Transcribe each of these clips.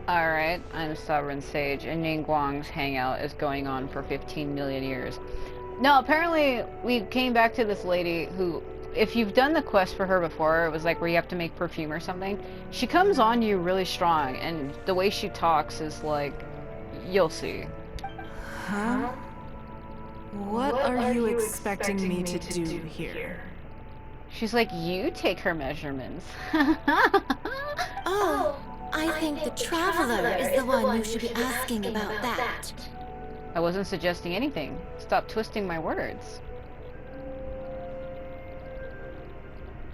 Alright, I'm Sovereign Sage, and Ningguang's hangout is going on for 15 million years. No, apparently we came back to this lady who, if you've done the quest for her before, it was like where you have to make perfume or something. She comes on you really strong, and the way she talks is like, you'll see. Huh? What are you expecting me to do here? She's like, you take her measurements. Oh, I think the Traveler is the one you should be asking about that. I wasn't suggesting anything. Stop twisting my words.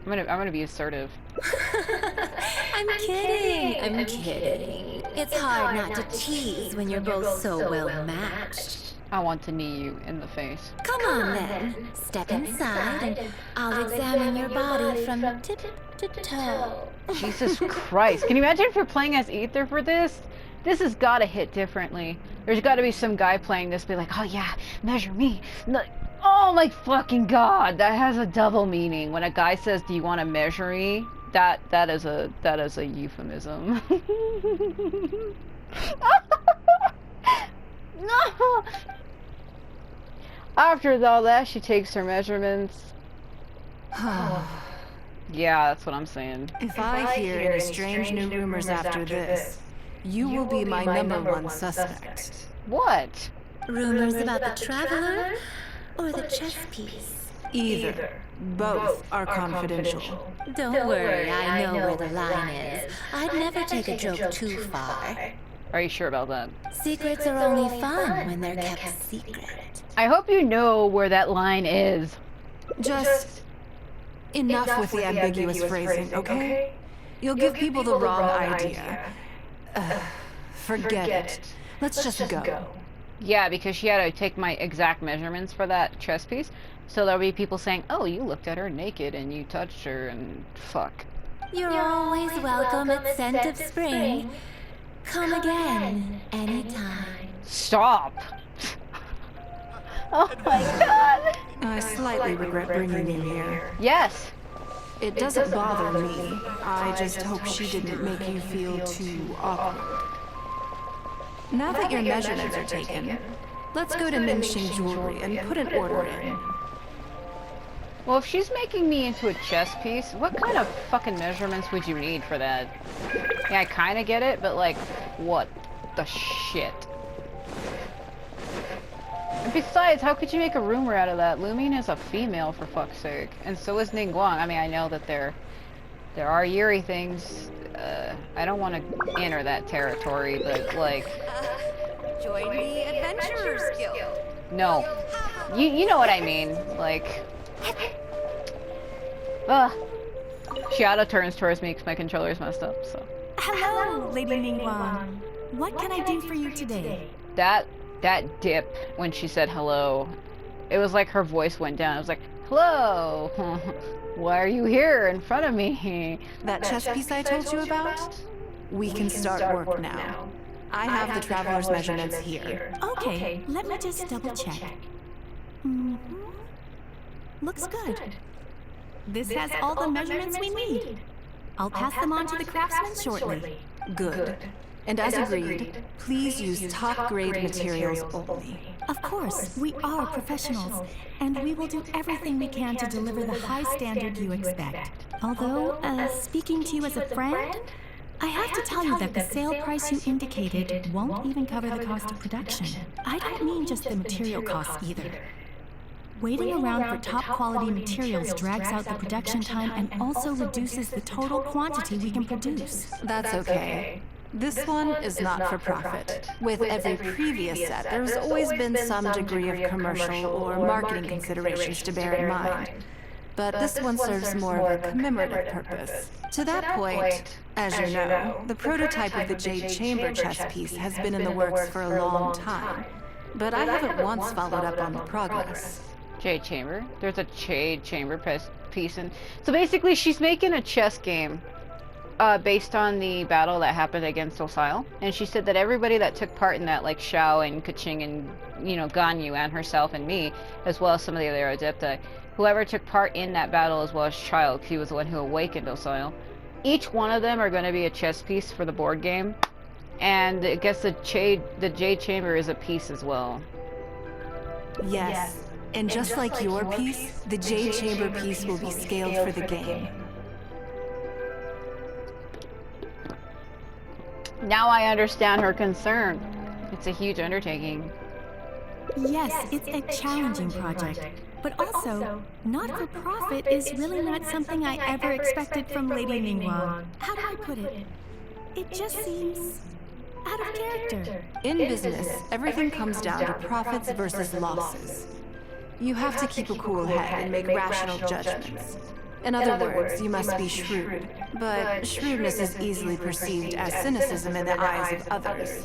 I'm gonna be assertive. I'm kidding. It's hard not to tease when you're both so well matched. I want to knee you in the face. Come on then, step inside and I'll examine your body from tip to toe. Jesus Christ. Can you imagine if you're playing as Ether for this? This has got to hit differently. There's got to be some guy playing this be like, oh yeah, measure me. Oh my fucking god, that has a double meaning. When a guy says, do you want to measure me? That is a euphemism. No! After all that, she takes her measurements. Yeah, that's what I'm saying. If I hear any strange new rumors after this, you will be my #1 suspect. What? Rumors about the Traveler or the chess piece? Either. Both are confidential. Don't worry, I know where the line is. I'd never take a joke too far. Are you sure about that? Secrets are only fun when they're kept secret. I hope you know where that line is. Just enough with the ambiguous phrasing, okay? You'll give people the wrong idea. Forget it. Let's just go. Yeah, because she had to take my exact measurements for that chess piece. So there'll be people saying, oh, you looked at her naked and you touched her and fuck. You're always welcome at Scent of Spring. Come again, anytime. Stop! Oh my god! I slightly regret bringing you here. Yes! It doesn't bother me. I just hope she didn't make you feel too awkward. Now that your measurements are taken, let's go to Ningguang Jewelry and put an order in. Well, if she's making me into a chess piece, what kind of fucking measurements would you need for that? Yeah, I kinda get it, but like, what the shit? And besides, how could you make a rumor out of that? Lumine is a female, for fuck's sake. And so is Ningguang. I mean, I know that there are Yuri things. I don't want to enter that territory, but like... Join the Adventurers Guild. No. You know what I mean. Like... She auto-turns towards me because my controller's messed up, so... Hello, Lady Ningguang. What can I do for you today? That dip when she said hello, it was like her voice went down. It was like, hello! Why are you here in front of me? That chess piece I told you about? We can start work now. I have the Traveler's measurements here. Okay, let me just double check. Looks good. This has all the measurements we need. I'll pass them on to the craftsman shortly. Good. And as agreed, please use top-grade materials only. Of course, we are professionals, and we will do everything we can to deliver the high standard you expect. Although, speaking to you as a friend, I have to tell you that the sale price you indicated won't even cover the cost of production. I don't mean just the material costs either. Waiting around for top-quality materials drags out the production time and also reduces the total quantity we can produce. That's okay. This one is not for profit. With every previous set, there's always been some degree of commercial or marketing considerations to bear in mind. But this one serves more of a commemorative purpose. To that point, as you know, the prototype of the Jade Chamber chess piece has been in the works for a long time. But I haven't once followed up on the progress. Jade Chamber? There's a Jade Chamber piece in... So basically she's making a chess game based on the battle that happened against Osile. And she said that everybody that took part in that, like Xiao and Keqing and, you know, Ganyu and herself and me, as well as some of the other Adepti, whoever took part in that battle as well as Child, he was the one who awakened Osile, each one of them are going to be a chess piece for the board game. And I guess the jade chamber is a piece as well. Yes. And just like your piece, the Jade Chamber piece will be scaled for the game. Now I understand her concern. It's a huge undertaking. Yes, it's a challenging project. But also, not for profit is really not something I ever expected from Lady Ningguang. How do I put it? It just seems out of character. In business, everything comes down to profits versus losses. You have to keep a cool head and make rational judgments. In other words, you must be shrewd. But shrewdness is easily perceived as cynicism in the eyes of others.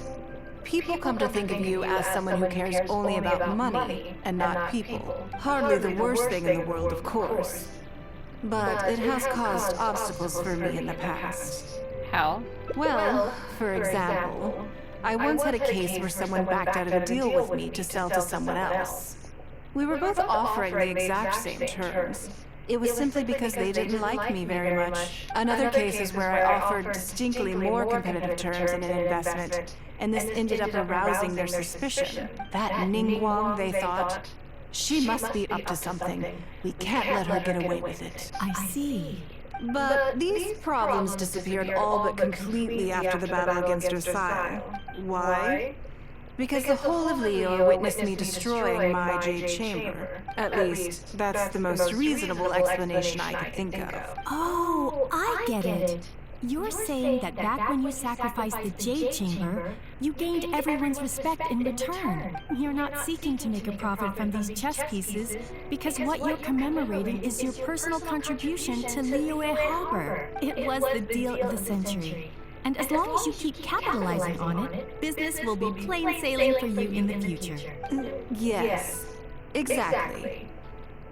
People come to think of you as someone who cares only about money and not people. Hardly the worst thing in the world, of course. But it has caused obstacles for me in the past. How? Well, for example, I once had a case where someone backed out of a deal with me to sell to someone else. We were both offering the exact same terms. It was simply because they didn't like me very much. Another case is where I offered distinctly more competitive terms in an investment, and this ended up arousing their suspicion. That Ningguang, they thought, she must be up to something. We can't let her get away with it. I see. But these problems disappeared all but completely after the battle against Osai. Why? Because the whole of Leo witnessed me destroying my Jade Chamber. At least, that's the most reasonable explanation I could think of. Oh, I get it. You're saying that back when you sacrificed the Jade Chamber, you gained everyone's respect in return. You're not seeking to make a profit from these chess pieces because what you're commemorating is your personal contribution to Liyue Harbor. It was the deal of the century. And as long as you keep capitalizing on it, business will be plain sailing for you in the future. Yes, exactly.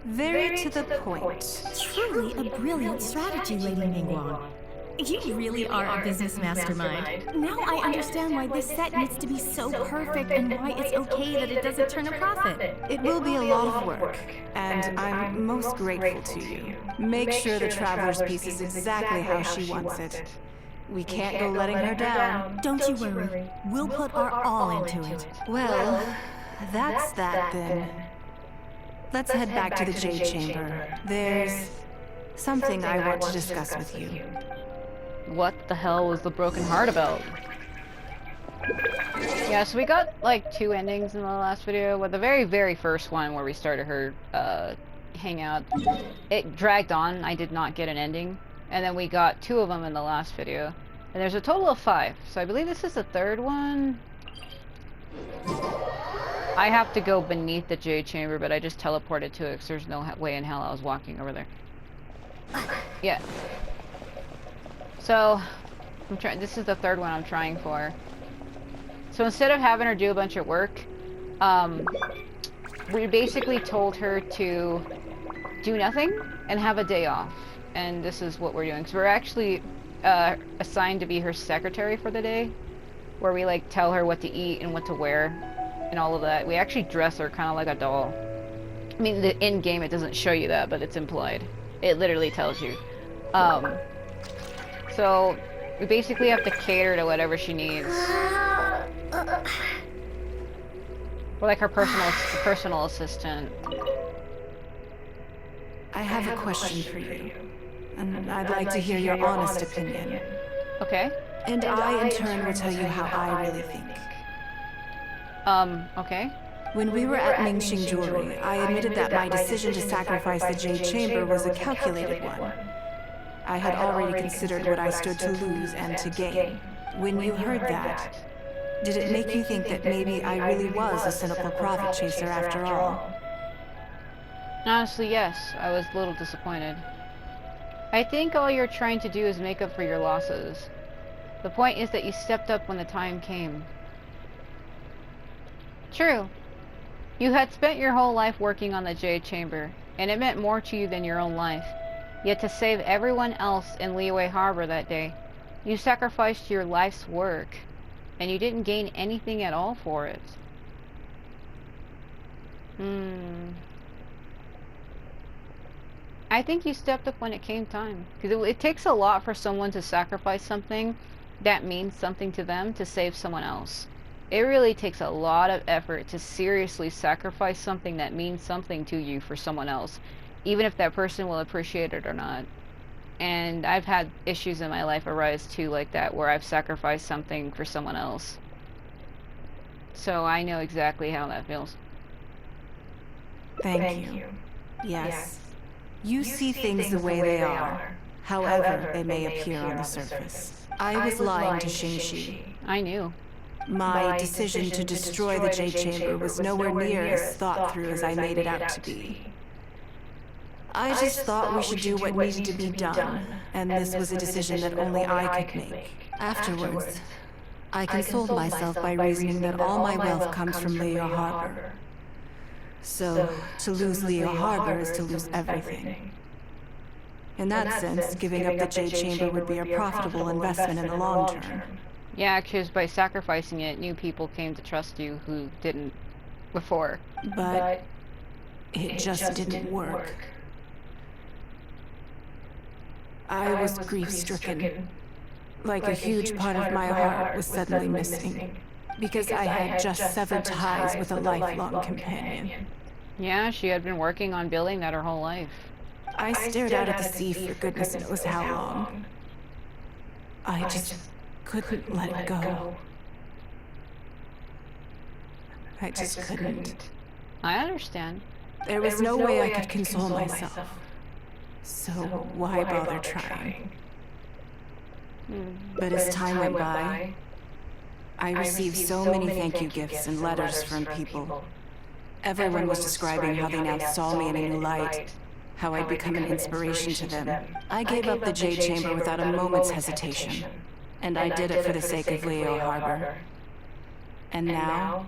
Very to the point. Truly a brilliant strategy, Lady Ningguang. You really are a business mastermind. Now I understand why this set needs to be so perfect and why it's okay that it doesn't turn a profit. It will be a lot of work, and I'm most grateful to you. Make sure the Traveler's piece is exactly how she wants it. We can't go letting her down. Don't you worry. We'll put our all into it. Well, that's that then. Let's head back to the Jade Chamber. There's something I want to discuss with you. What the hell was the broken heart about? Yeah, so we got like 2 endings in the last video. Well, the very first one where we started her hangout, it dragged on. I did not get an ending. And then we got 2 of them in the last video. And there's a total of 5. So I believe this is the 3rd one. I have to go beneath the Jade Chamber, but I just teleported to it because there's no way in hell I was walking over there. Yeah. So, I'm trying. This is the 3rd one I'm trying for. So instead of having her do a bunch of work, we basically told her to do nothing and have a day off. And this is what we're doing. So we're actually assigned to be her secretary for the day, where we like tell her what to eat and what to wear and all of that. We actually dress her kind of like a doll. I mean, in game it doesn't show you that, but it's implied. It literally tells you. So we basically have to cater to whatever she needs. We're like her personal assistant. I have a question for you, and I'd like to hear your honest opinion. Okay. And I, in turn, will tell you how I really think. Okay. When we were at Ningxing Jewelry, I admitted that my decision to sacrifice the Jade Chamber was a calculated one. I had already considered what I stood to lose and to gain. When you heard that, did it make you think that maybe I really was a cynical profit chaser after all? Honestly, yes. I was a little disappointed. I think all you're trying to do is make up for your losses. The point is that you stepped up when the time came. True. You had spent your whole life working on the Jade Chamber, and it meant more to you than your own life. Yet to save everyone else in Liyue Harbor that day, you sacrificed your life's work, and you didn't gain anything at all for it. I think you stepped up when it came time. Because it takes a lot for someone to sacrifice something that means something to them to save someone else. It really takes a lot of effort to seriously sacrifice something that means something to you for someone else, even if that person will appreciate it or not. And I've had issues in my life arise too like that, where I've sacrificed something for someone else. So I know exactly how that feels. Thank you. Yes. You see things the way they are, however they may appear on the surface. I was lying to Xingxi. I knew. My decision to destroy the Jade Chamber was nowhere near as thought through as I made it out to be. I just thought we should do what needed to be done, and this was a decision that only I could make. Afterwards, I consoled myself by reasoning that all my wealth comes from Leo Harbor. So, to lose Leo Harbor is to lose everything. In that sense, giving up the Jade Chamber would be a profitable investment in the long term. Yeah, because by sacrificing it, new people came to trust you who didn't before. But it just didn't work. I was grief-stricken. Like a huge part of my heart was suddenly missing. Because I had just severed ties with a lifelong companion. Yeah, she had been working on building that her whole life. I stared out at the sea for goodness knows how long. I just couldn't let it go. I just couldn't. I understand. There was no way I could console myself. So why bother trying? But as time went by, I received so many thank you gifts and letters from people. Everyone was describing how they now saw me in a new light, how I'd become an inspiration to them. I gave up the Jade Chamber without a moment's hesitation, and I did it for the sake of Leo Harbor. And now,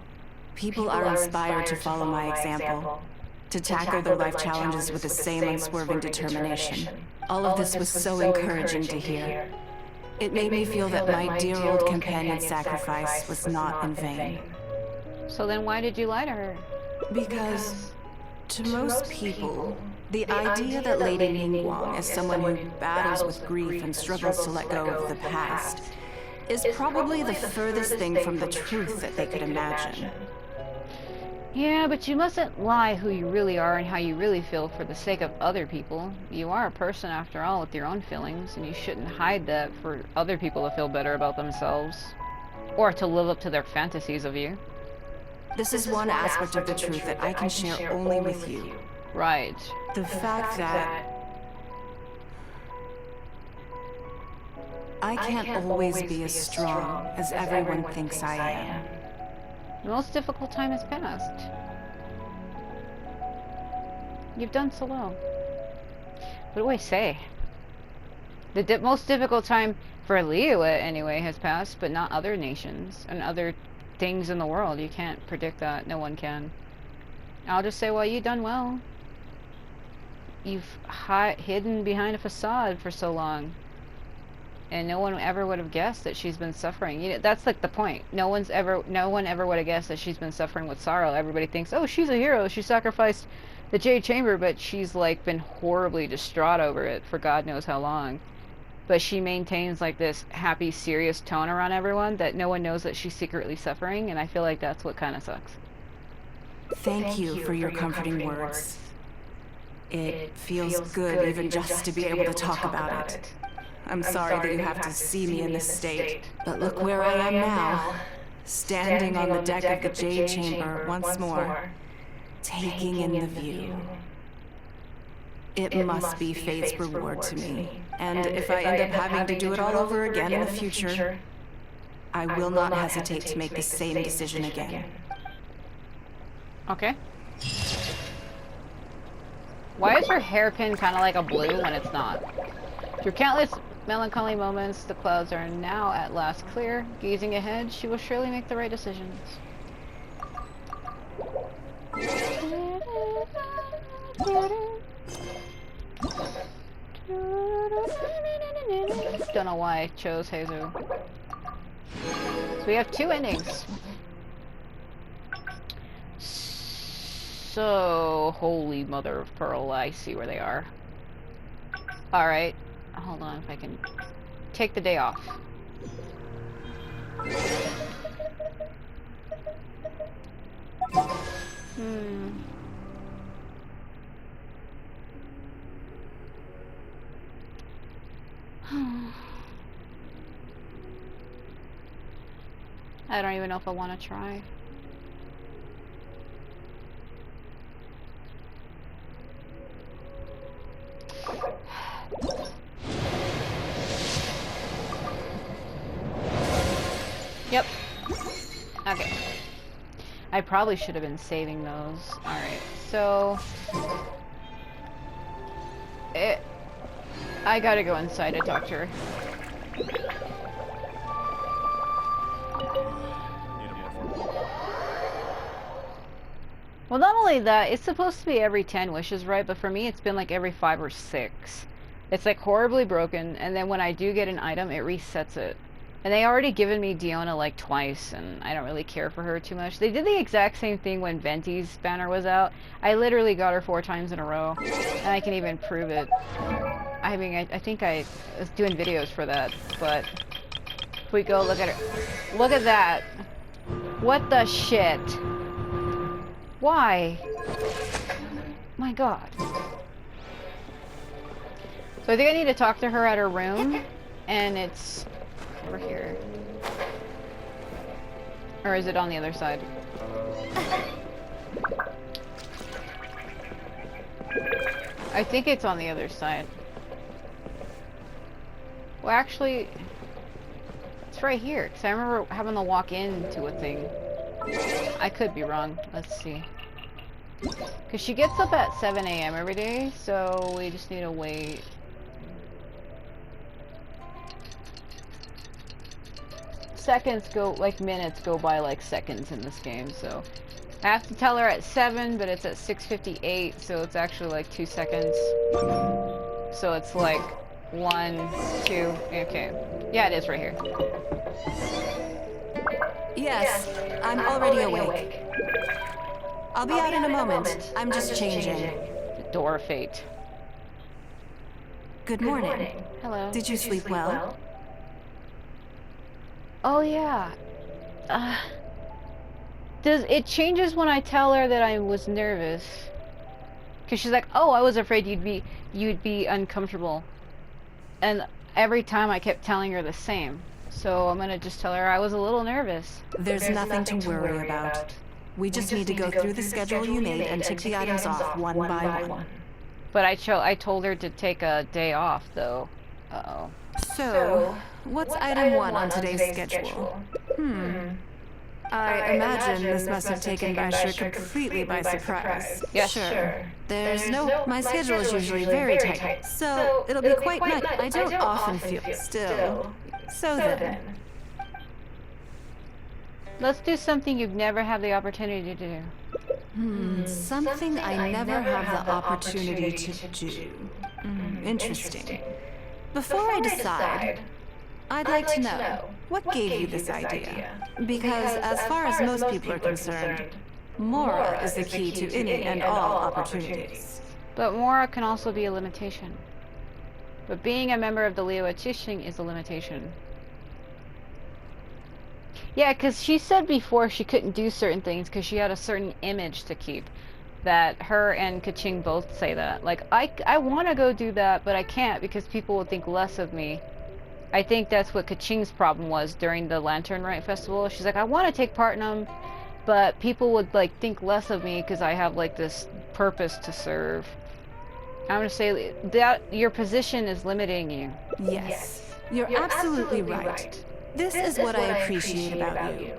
people are inspired to follow my example, to tackle their life challenges with the same unswerving determination. All of this was so encouraging to hear. It made me feel that my dear old companion's sacrifice was not in vain. So then why did you lie to her? Because, to most people, the idea that Lady Ningguang is someone who battles with grief and struggles to let go of the past is probably the furthest thing from the truth that they could imagine. Yeah, but you mustn't lie who you really are and how you really feel for the sake of other people. You are a person after all with your own feelings, and you shouldn't hide that for other people to feel better about themselves. Or to live up to their fantasies of you. This is one aspect of the truth that I can share only with you. Right. The fact that I can't always be as strong as everyone thinks I am. The most difficult time has passed. You've done so well. What do I say? The most difficult time for Liyue, anyway, has passed, but not other nations and other things in the world. You can't predict that. No one can. I'll just say, well, you've done well. You've hidden behind a facade for so long. And no one ever would have guessed that she's been suffering. You know, that's like the point. No one ever would have guessed that she's been suffering with sorrow. Everybody thinks, oh, she's a hero. She sacrificed the Jade Chamber, but she's like been horribly distraught over it for God knows how long. But she maintains like this happy, serious tone around everyone that no one knows that she's secretly suffering, and I feel like that's what kind of sucks. Thank you for your comforting words. It feels good even just to be able to talk about it. I'm sorry that you have to see me in this state, but look where I am now, standing on the deck of the Jade Chamber once more, taking in the view. It must be fate's reward to me, and if I end up having to do it all over again in the future, I will not hesitate to make the same decision again. Okay. Why is her hairpin kind of like a blue when it's not? Through countless melancholy moments, the clouds are now at last clear. Gazing ahead, she will surely make the right decisions. Don't know why I chose Jesus. So we have two endings. So, holy mother of pearl, I see where they are. Alright. Hold on if I can take the day off. I don't even know if I want to try. Yep. Okay. I probably should have been saving those. Alright, so... I gotta go inside to talk to her. Well, not only that, it's supposed to be every 10 wishes, right? But for me, it's been like every 5 or 6. It's like horribly broken, and then when I do get an item, it resets it. And they already given me Diona like twice, and I don't really care for her too much. They did the exact same thing when Venti's banner was out. I literally got her 4 times in a row, and I can even prove it. I mean, I think I was doing videos for that, but if we go look at her. Look at that. What the shit? Why? My god. So I think I need to talk to her at her room, and it's over here. Or is it on the other side? I think it's on the other side. Well, actually, it's right here, because I remember having to walk into a thing. I could be wrong. Let's see. Because she gets up at 7 a.m. every day, so we just need to wait. Seconds go, like minutes go by like seconds in this game, so I have to tell her at 7, but it's at 6:58, so it's actually like 2 seconds. So it's like 1, 2, okay. Yeah, it is right here. Yes, I'm already awake. I'll be out in a moment. I'm just changing. The door of fate. Good morning. Hello. Did you sleep well? Oh yeah. Does it changes when I tell her that I was nervous? Cause she's like, "Oh, I was afraid you'd be uncomfortable," and every time I kept telling her the same. So I'm gonna just tell her I was a little nervous. There's nothing to worry about. We just need to go through the schedule you made and tick the items off one by one. But I told her to take a day off though. Uh-oh. So, what's item 1 on today's schedule? I imagine this must have taken Basher completely by surprise. Yeah, sure. My schedule is usually very tight, so it'll be quite nice. I don't often feel still. So then. Let's do something you've never had the opportunity to do. Something I never have the opportunity to do. Interesting. Before I decide, I'd like to know, what gave you this idea? Because as far as most people are concerned, Mora is the key to any and all opportunities. But Mora can also be a limitation. But being a member of the Liyue Qixing is a limitation. Yeah, because she said before she couldn't do certain things because she had a certain image to keep. That her and Kaching both say that. Like, I want to go do that, but I can't because people will think less of me. I think that's what Kaching's problem was during the Lantern Rite Festival. She's like, I want to take part in them, but people would, like, think less of me because I have, like, this purpose to serve. I'm going to say that your position is limiting you. Yes, you're absolutely right. This is what I appreciate about you.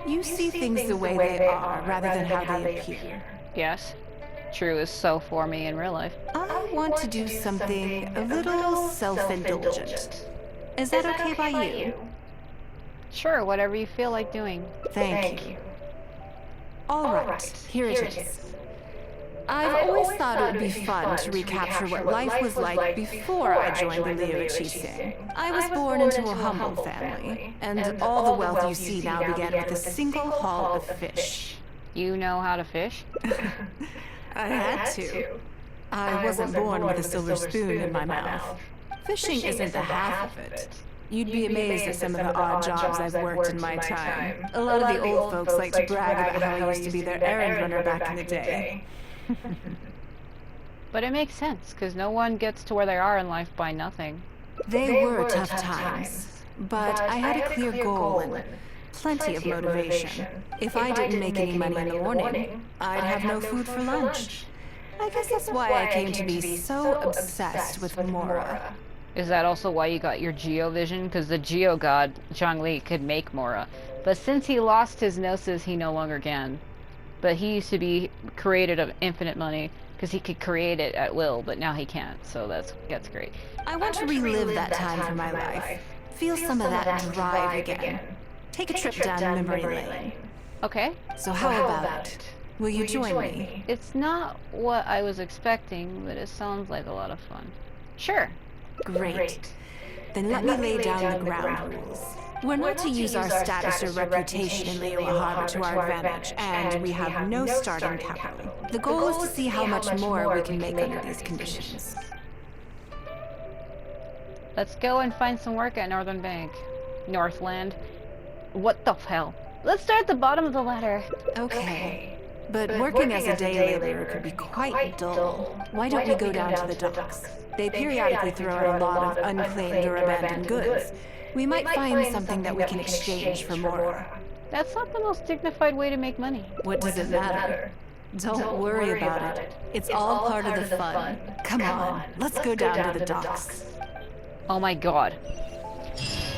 You see things the way they are rather than how they appear. Yes. True is so for me in real life. I want to do something a little self-indulgent. Is that okay by you? Sure, whatever you feel like doing. Thank you. All right, here it is. I've always thought it would be fun to recapture what life was like before I joined the Liyue Qixing. I was born into a humble family, and all the wealth you see now began with a single haul of fish. You know how to fish? I had to. I wasn't born with a silver spoon in my mouth. Fishing isn't the half of it. You'd be amazed at some of the odd jobs I've worked in my time. A lot of the old folks like to brag about how I used to be their errand runner back in the day. But it makes sense, because no one gets to where they are in life by nothing. They were tough times, but I had a clear goal and plenty of motivation. If I didn't make any money in the morning, I'd have no food for lunch. I guess that's why I came to be so obsessed with Mora. Is that also why you got your Geo vision? Because the Geo god, Zhongli, could make Mora. But since he lost his gnosis, he no longer can. But he used to be created of infinite money, because he could create it at will, but now he can't, so that's great. I want to relive that time for my life. Feel some of that drive again. Take a trip down memory lane. Okay. So how about it? Will you join me? It's not what I was expecting, but it sounds like a lot of fun. Sure. Great. Then let me lay down the ground rules. We're not to use our status or reputation in Liyue Harbor to our advantage, and we have no starting capital. The goal is to see how much more we can make under these conditions. Let's go and find some work at Northern Bank. Northland. What the hell? Let's start at the bottom of the ladder. Okay. But working as a day laborer could be quite dull. Why don't we go down to the docks? They periodically throw out a lot of unclaimed or abandoned goods. We might find something that we can exchange for more. That's not the most dignified way to make money. What does it matter? Don't worry about it. It's all part of the fun. Come on, let's go down to the docks. Oh my god.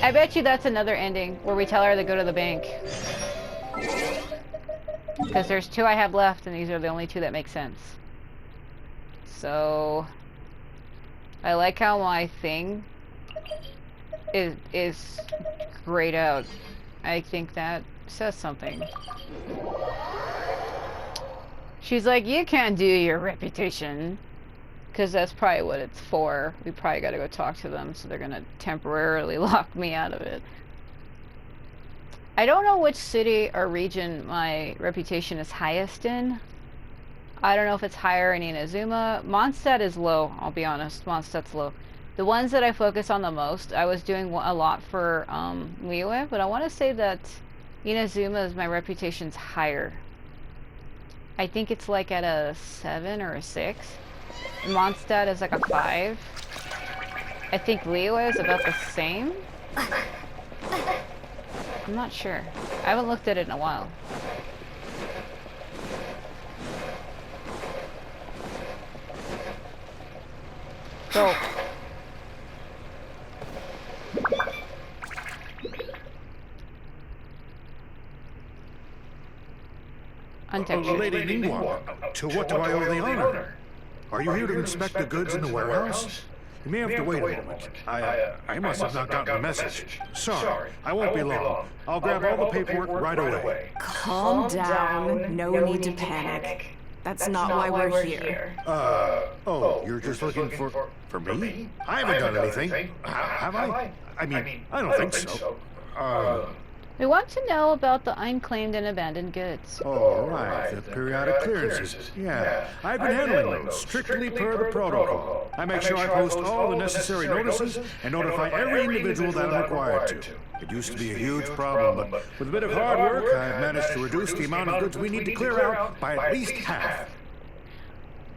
I bet you that's another ending where we tell her to go to the bank. Because there's 2 I have left, and these are the only 2 that make sense. So I like how my thing is grayed out. I think that says something. She's like, you can't do your reputation. Because that's probably what it's for. We probably gotta go talk to them, so they're gonna temporarily lock me out of it. I don't know which city or region my reputation is highest in. I don't know if it's higher in Inazuma. Mondstadt is low, I'll be honest. Mondstadt's low. The ones that I focus on the most, I was doing a lot for Liyue, but I want to say that Inazuma is my reputation's higher. I think it's like at a 7 or a 6. Mondstadt is like a 5. I think Liyue is about the same. I'm not sure. I haven't looked at it in a while. So untextured. Lady Ningguang, to what do I owe the honor? Are you here to inspect the goods in the warehouse? You may have to wait a moment. I must have not gotten the message. Sorry, I won't be long. I'll grab all the paperwork right away. Calm down. No need to panic. That's not why we're here. Oh, you're just looking for me? I haven't done anything. Have I? I mean, I don't think so. We want to know about the unclaimed and abandoned goods. Oh, right, the periodic clearances. Yeah, I've been handling those, strictly per the protocol. I make sure I post all the necessary notices and notify every individual that I'm required to. It used to be a huge problem, but with a bit of hard work, I've managed to reduce the amount of goods we need to clear out by at least half.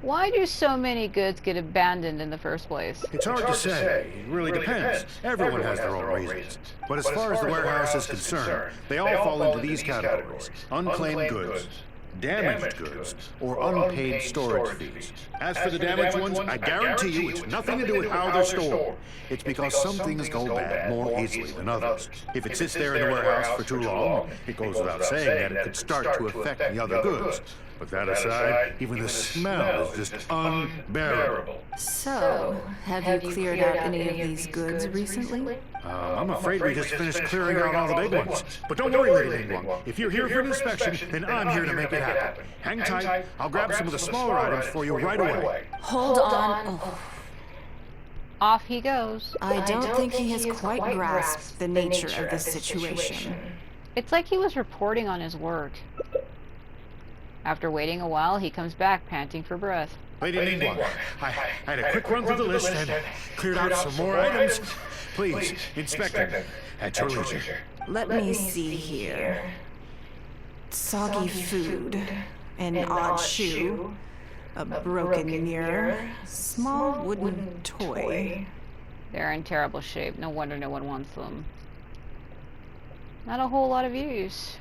Why do so many goods get abandoned in the first place? It's hard to say. It really depends. Everyone has their own reasons. But as far as the warehouse is concerned, they all fall into these categories: unclaimed goods, damaged goods, or unpaid storage fees. As for the damaged ones, I guarantee you it's nothing to do with how they're stored. It's because some things go bad more easily than others. If it sits there in the warehouse for too long, it goes without saying that it could start to affect the other goods. But that aside, even the smell is just unbearable. So, have you cleared out any of these goods recently? I'm afraid we just finished clearing out all the big ones. But don't worry, Lady Ningguang. If you're here for an inspection, then I'm here to make it happen. Hang tight. I'll grab some of the smaller items for you right away. Hold on. Oh. Off he goes. I don't think he has quite grasped the nature of this situation. It's like he was reporting on his work. After waiting a while, he comes back, panting for breath. Lady Ningguang, I had a quick run through the list and cleared out some more items. Please, inspect it. At your leisure. Let me see here. Soggy food, an odd shoe, a broken mirror, small wooden toy. They're in terrible shape. No wonder no one wants them. Not a whole lot of use.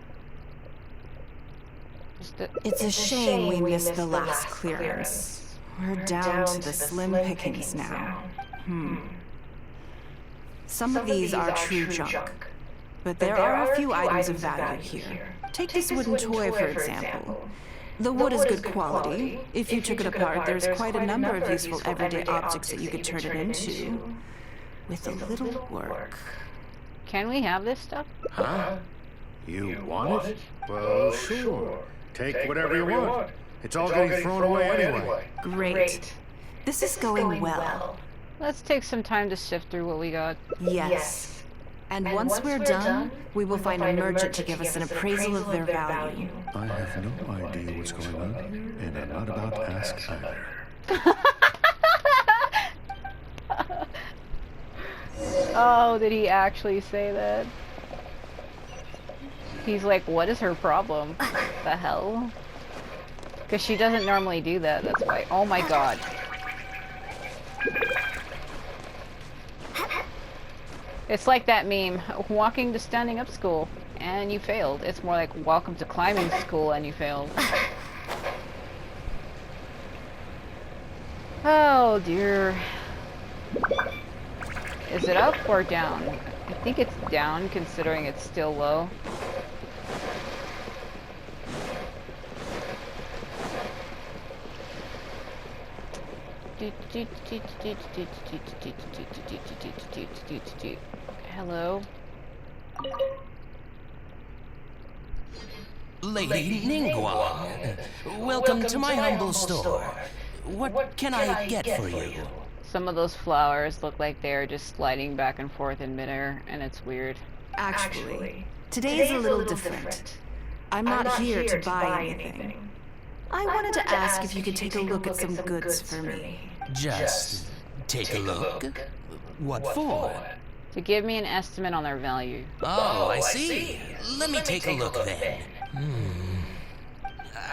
It's a shame we missed the last clearance. We're down to the slim pickings now. Some of these are true junk, but there are a few items of value here. Take this wooden toy, for example. The wood is good quality. If you took it apart, there's quite a number of useful everyday objects that you could turn it into. With a little work. Can we have this stuff? Huh? You want it? Well, sure. Take whatever you want. It's all getting thrown away anyway. Great. This is going well. Let's take some time to sift through what we got. Yes. And once we're done, we will find a merchant to give us an appraisal of their value. I have no idea what's going on here, and I'm not about to ask either. Oh, did he actually say that? He's like, what is her problem? The hell? Because she doesn't normally do that, that's why. Oh my god. It's like that meme, walking to standing up school, and you failed. It's more like, welcome to climbing school, and you failed. Oh dear. Is it up or down? I think it's down, considering it's still low. Hello? Lady Ningguang, welcome to my humble store. What can I get for you? Some of those flowers look like they're just sliding back and forth in midair, and it's weird. Actually, today's a little different. I'm not here to buy anything. I wanted to ask if you could take a look at some goods for me. Just take a look? What for? To give me an estimate on their value. Oh, I see. Let me take a look then.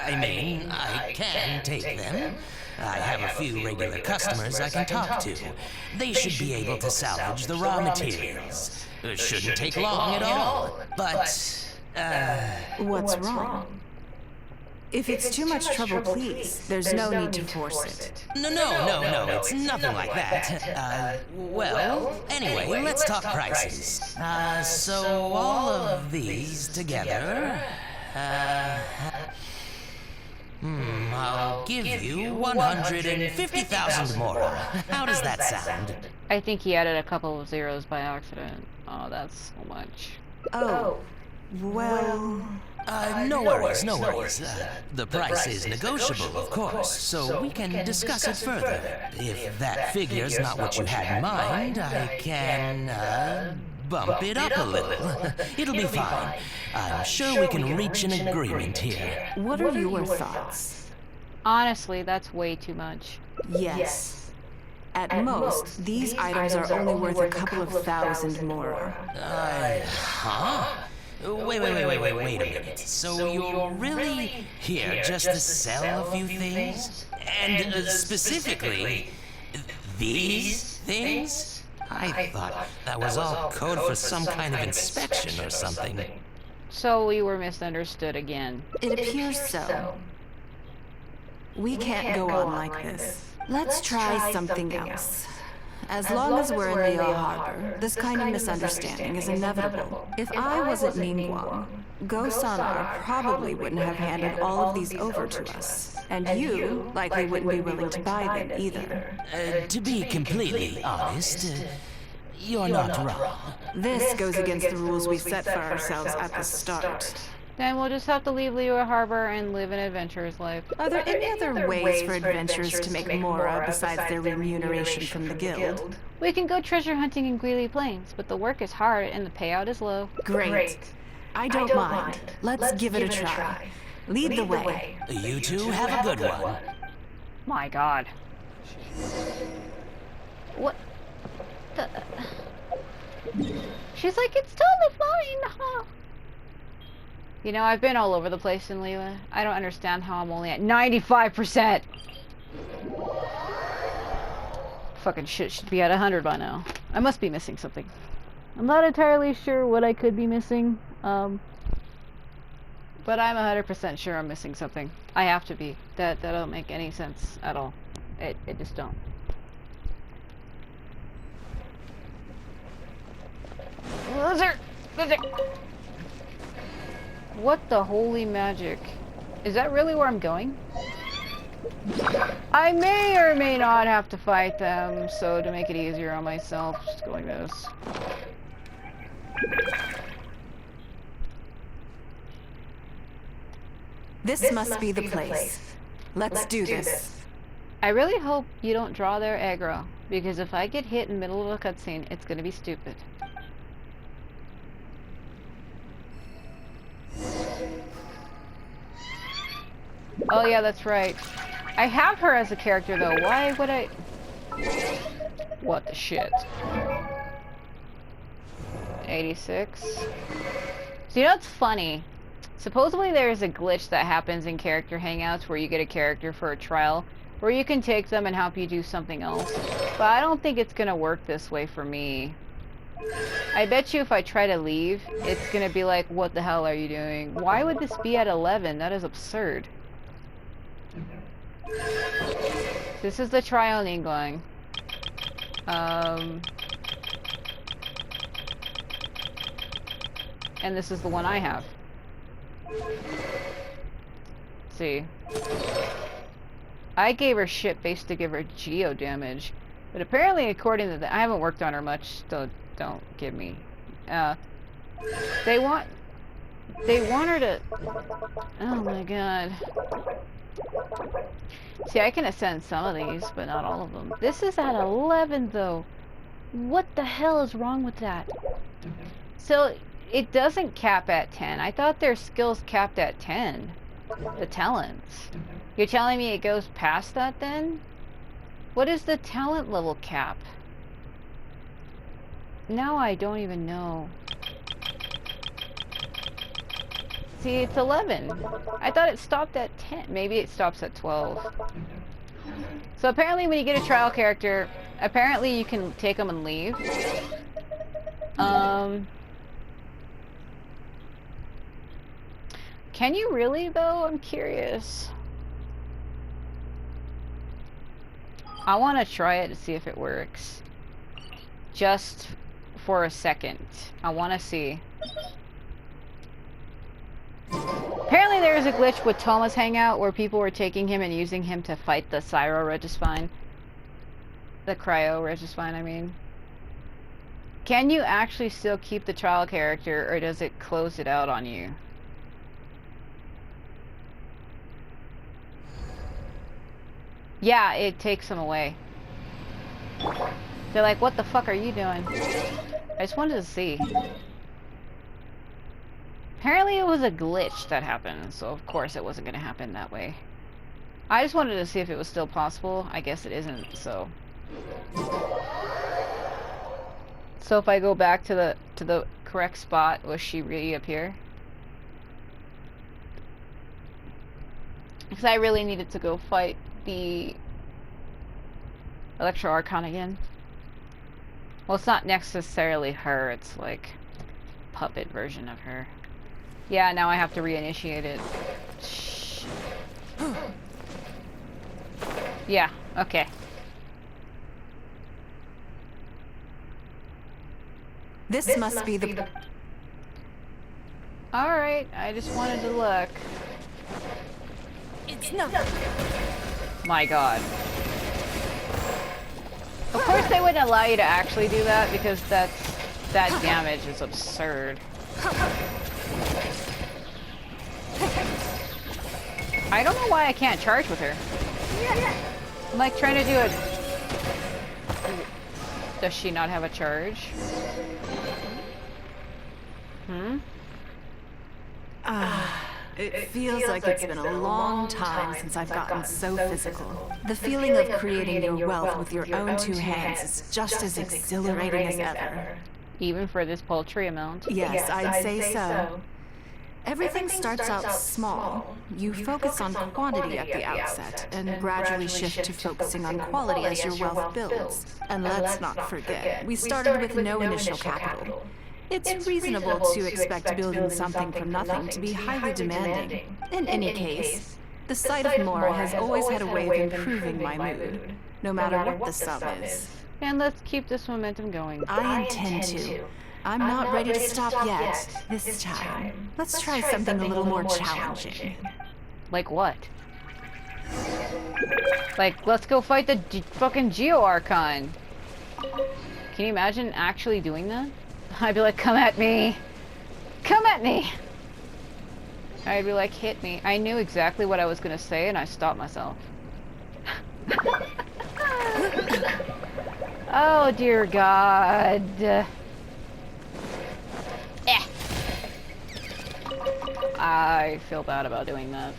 I mean, I can take them. I have a few regular customers I can talk to. They should be able to salvage the raw materials. It shouldn't take long at all. But, what's wrong? If it's too much trouble, please, there's no need to force it. No, it's nothing like that. Well, anyway, let's talk prices. So all of these together, I'll give you 150,000 more. How does that sound? I think he added a couple of zeros by accident. Oh, that's so much. Oh, well... No worries. The price is negotiable, of course, so we can discuss it further. If that figure's not what you had in mind, I can, bump it up a little. It'll be fine. I'm sure we can reach an agreement here. What are your thoughts? Honestly, that's way too much. Yes. At most, these items are only worth a couple of thousand more. Huh? Wait a minute. So you're really here just to sell a few things? And specifically, these things? I thought that was all code for some kind of inspection or something. So we were misunderstood again. It appears so. We can't go on like this. Let's try something else. As long as we're in the harbor, this kind of misunderstanding is inevitable. If I wasn't Ningguang, Go-Sanar probably wouldn't have handed all of these over to us. And you likely wouldn't be willing to buy them either. To be completely honest, you're not wrong. This goes against the rules we set for ourselves at the start. Then we'll just have to leave Liyue Harbor and live an adventurer's life. Are there any other ways for adventurers to make Mora besides their remuneration from the guild? We can go treasure hunting in Guili Plains, but the work is hard and the payout is low. Great. I don't mind. Let's give it a try. Lead the way. You two have a good one. My god. What the... She's like, it's totally fine. Huh? You know, I've been all over the place in Leela. I don't understand how I'm only at 95%. Fucking shit should be at 100 by now. I must be missing something. I'm not entirely sure what I could be missing. But I'm 100% sure I'm missing something. I have to be. That don't make any sense at all. It just don't. Loser! Loser! What the holy magic? Is that really where I'm going? I may or may not have to fight them, so to make it easier on myself, just go like this. This must be the place. Let's do this. I really hope you don't draw their aggro, because if I get hit in the middle of a cutscene, it's gonna be stupid. Oh yeah, that's right. I have her as a character though. Why would I? What the shit? 86. So you know what's funny? Supposedly there's a glitch that happens in character hangouts where you get a character for a trial, where you can take them and help you do something else. But I don't think it's gonna work this way for me. I bet you if I try to leave, it's gonna be like, what the hell are you doing? Why would this be at 11? That is absurd. This is the trial Ningguang. And this is the one I have. See. I gave her shit based to give her geo damage. But apparently, according to the... I haven't worked on her much, so don't give me... They want her to... Oh my god. See, I can ascend some of these, but not all of them. This is at 11, though. What the hell is wrong with that? So, it doesn't cap at 10. I thought their skills capped at 10. The talents. You're telling me it goes past that, then? What is the talent level cap? Now I don't even know. See, it's 11. I thought it stopped at 10. Maybe it stops at 12. So apparently when you get a trial character, apparently you can take them and leave. Can you really, though? I'm curious. I want to try it to see if it works. Just for a second. I want to see. Apparently there is a glitch with Thomas Hangout where people were taking him and using him to fight the Cyro Regispine. The Cryo Regispine, I mean. Can you actually still keep the trial character, or does it close it out on you? Yeah, it takes them away. They're like, what the fuck are you doing? I just wanted to see. Apparently it was a glitch that happened, so of course it wasn't going to happen that way. I just wanted to see if it was still possible. I guess it isn't, so... So if I go back to the correct spot, will she reappear? Because I really needed to go fight the Electro Archon again. Well, it's not necessarily her, it's like a puppet version of her. Yeah, now I have to reinitiate it. Shh. Yeah, okay. This must be the... Alright, I just wanted to look. It's not... My god. Of course they wouldn't allow you to actually do that, because that damage is absurd. I don't know why I can't charge with her. I'm like trying to do it. Does she not have a charge? It feels like it's been a long time since I've gotten so physical. The feeling of creating your wealth with your own two hands is just as exhilarating as ever. Even for this paltry amount? Yes, I'd say so. Everything starts out small. You focus on quantity at the outset, and gradually shift to focusing on quality as your wealth builds. And let's not forget, we started with no initial capital. It's reasonable to expect building something from nothing to be highly demanding. In any case, the sight of Mora has always had a way of improving my mood, no matter what the sum is. And let's keep this momentum going. I intend to. I'm not ready to stop yet, this time. Let's try something a little more challenging. Like what? Like, let's go fight the fucking Geo Archon. Can you imagine actually doing that? I'd be like, come at me! Come at me! I'd be like, hit me. I knew exactly what I was gonna say and I stopped myself. Oh dear God. I feel bad about doing that.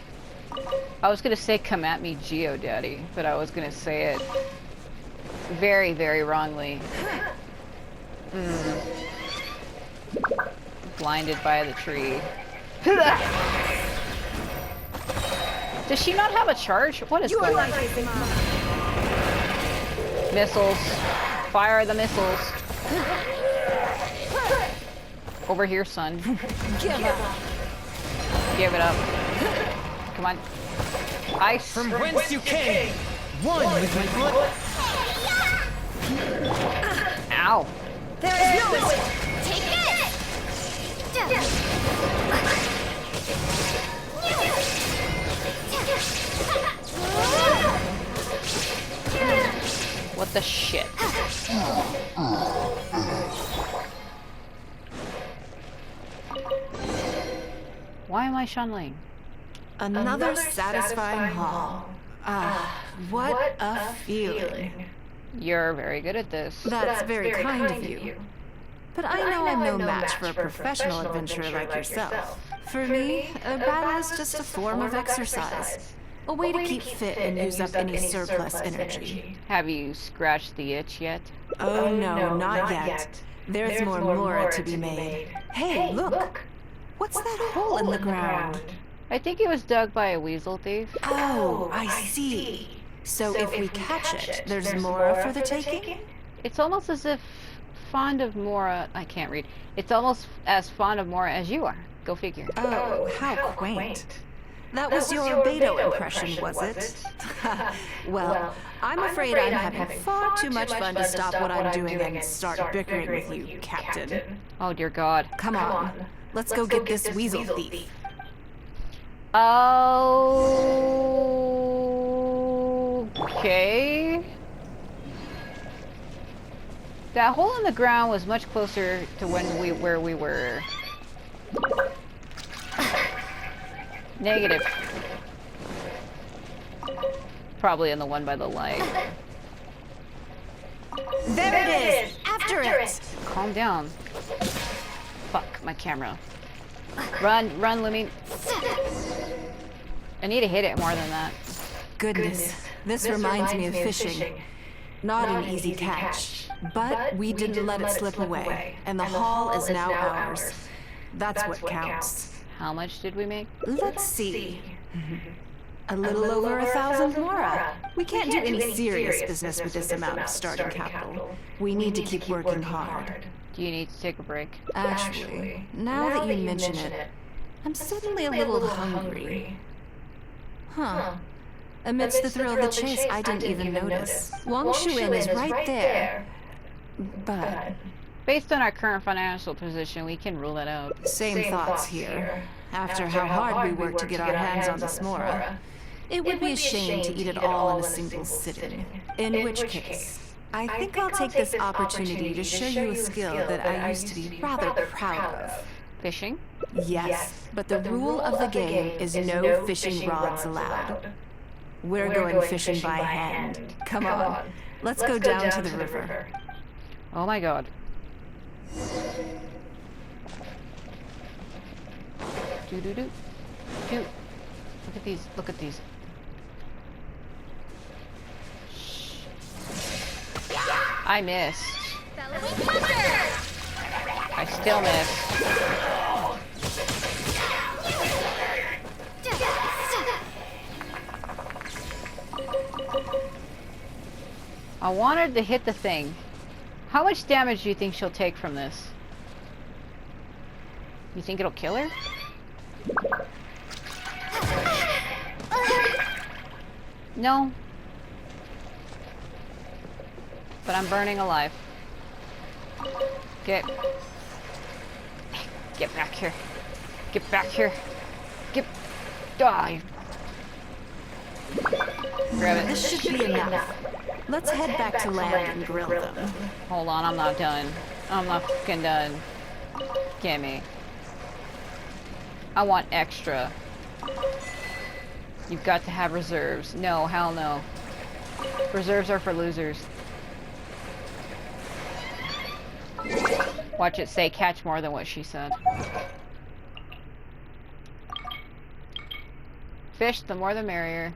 I was gonna say come at me Geo Daddy, but I was gonna say it very, very wrongly. Blinded by the tree. Does she not have a charge? What is going on? Missiles. Fire the missiles. Over here, son. Give up. Give it up. Come on. Ice. From whence you came, one with my blood. Ow. There is no escape. Take this! What the shit? Why am I Shanling? Another satisfying haul. Ah, what a feeling. You're very good at this. That's very kind of you. But I know I'm no match for a professional adventurer like yourself. For me, a battle is just a form of exercise. A way to keep fit and use up any surplus energy. Have you scratched the itch yet? Oh no, not yet. There's more Mora to be made. Hey, look! What's that hole in the ground? I think it was dug by a weasel thief. Oh, I see. So if we catch it, there's Mora for the taking? It's almost as if fond of Mora... I can't read. It's almost as fond of Mora as you are. Go figure. Oh, how quaint. That was your Beto impression, was it? Well, I'm afraid I'm having far too much fun to stop what I'm doing and start bickering with you, Captain. Oh dear God. Come on, let's go get this weasel thief. Okay. That hole in the ground was much closer to where we were. Negative. Probably in the one by the light. There it is! After it! Calm down. Fuck, my camera. Run, run, Lumi. I need to hit it more than that. Goodness, this reminds me of fishing. Not an easy catch, but we didn't let it slip away, and the haul is now ours. That's what counts. How much did we make? Let's see. A little over 1,000 Mora. We can't do any serious business with this amount of starting capital. We need to keep working hard. Do you need to take a break? Actually, now that you mention it, I'm suddenly a little hungry. Huh. Amidst the thrill of the chase, I didn't even notice. Wang Shuin is right there. But... Based on our current financial position, we can rule that out. Same thoughts here. After how hard we worked to get our hands on this Mora, it would be a shame to eat it all in a single sitting. In which case, I think I'll take this opportunity to show you a skill that I used to be rather proud of. Fishing? Yes, but the rule of the game is no fishing rods allowed. We're going fishing by hand. Come on, let's go down to the river. Oh my God. Do do do. Do. Look at these. Look at these. Shh. I missed. Still miss. I wanted to hit the thing. How much damage do you think she'll take from this? You think it'll kill her? No. But I'm burning alive. Get back here. Get back here. Die. Grab it. This should be enough. Let's head back to land and grill them. Hold on, I'm not done. I'm not fucking done. Gimme. I want extra. You've got to have reserves. No, hell no. Reserves are for losers. Watch it say catch more than what she said. Fish, the more the merrier.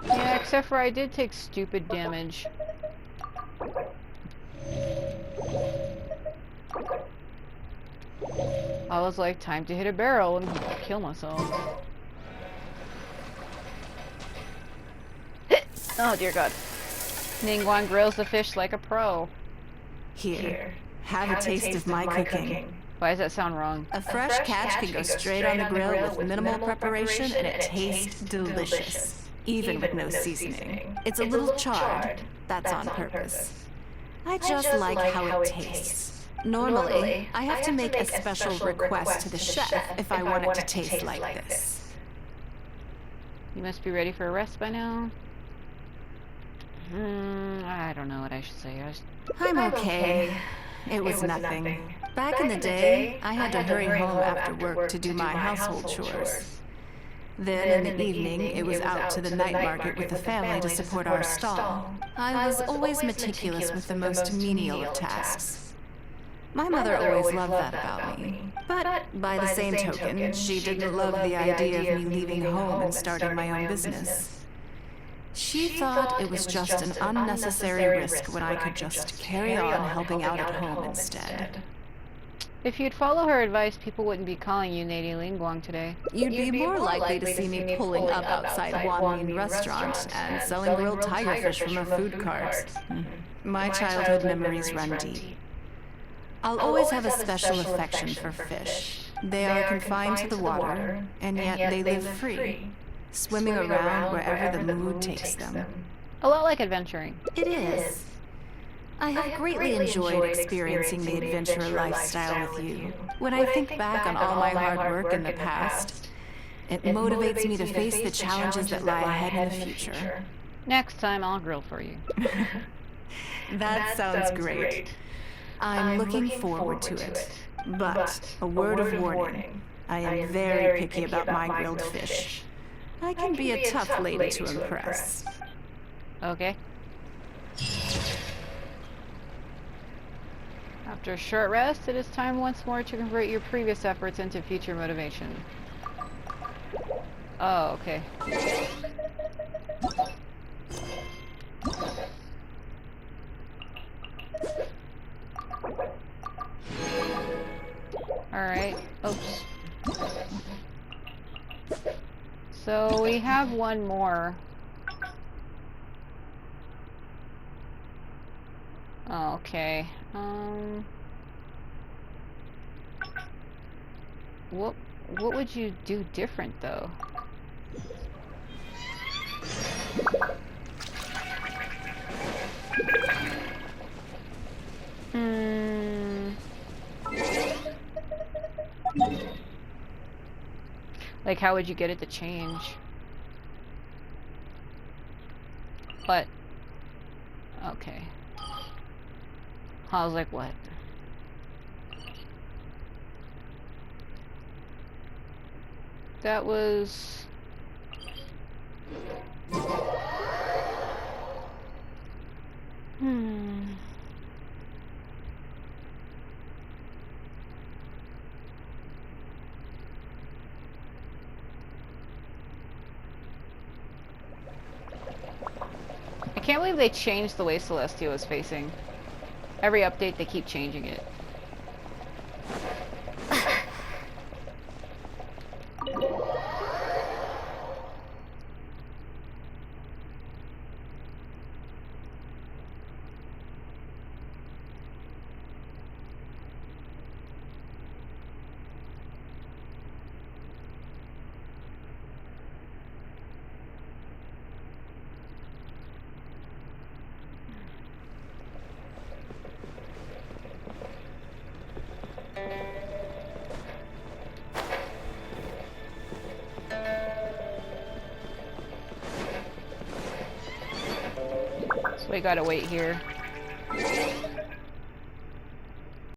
Yeah, except for I did take stupid damage. I was like, time to hit a barrel and kill myself. Oh dear God. Ningguang grills the fish like a pro. Here, have a taste of my cooking. Why does that sound wrong? A fresh catch can go straight on the grill with minimal preparation and it tastes delicious, even with no seasoning. It's a little charred, that's on purpose. I just like how it tastes. Normally, I have to make a special request to the chef if I want it to taste like this. You must be ready for a rest by now. I don't know what I should say. I'm okay. It was nothing. Back in the day, I had to hurry home after work to do my household chores. Then in the evening, it was out to the night market with the family to support our stall. I was always meticulous with the most menial of tasks. My mother always loved that about me. But by the same token, she didn't love the idea of me leaving home and starting my own business. She thought it was just an unnecessary risk when I could just carry on helping out at home instead. If you'd follow her advice, people wouldn't be calling you Lady Ningguang today. You'd be more likely to see me pulling up outside Wanmin restaurant and selling grilled tigerfish from a food cart. My childhood memories run deep. I'll always have a special affection for fish. They are confined to the water, and yet they live free, swimming around wherever the mood takes them. A lot like adventuring. It is. I have greatly enjoyed experiencing the adventurer lifestyle with you. When I think back on all my hard work in the past, it motivates me to face the challenges that lie ahead in the future. Next time, I'll grill for you. That sounds great. I'm looking forward to it. But, a word of warning, I am very picky about my grilled fish. I can be a tough lady to impress. Okay. After a short rest, it is time once more to convert your previous efforts into future motivation. Oh, okay. Alright. Oops. So we have one more. Oh, okay. What would you do different though? Like, how would you get it to change? What? Okay. I was like, what? That was... I can't believe they changed the way Celestia was facing. Every update, they keep changing it. So we gotta wait here.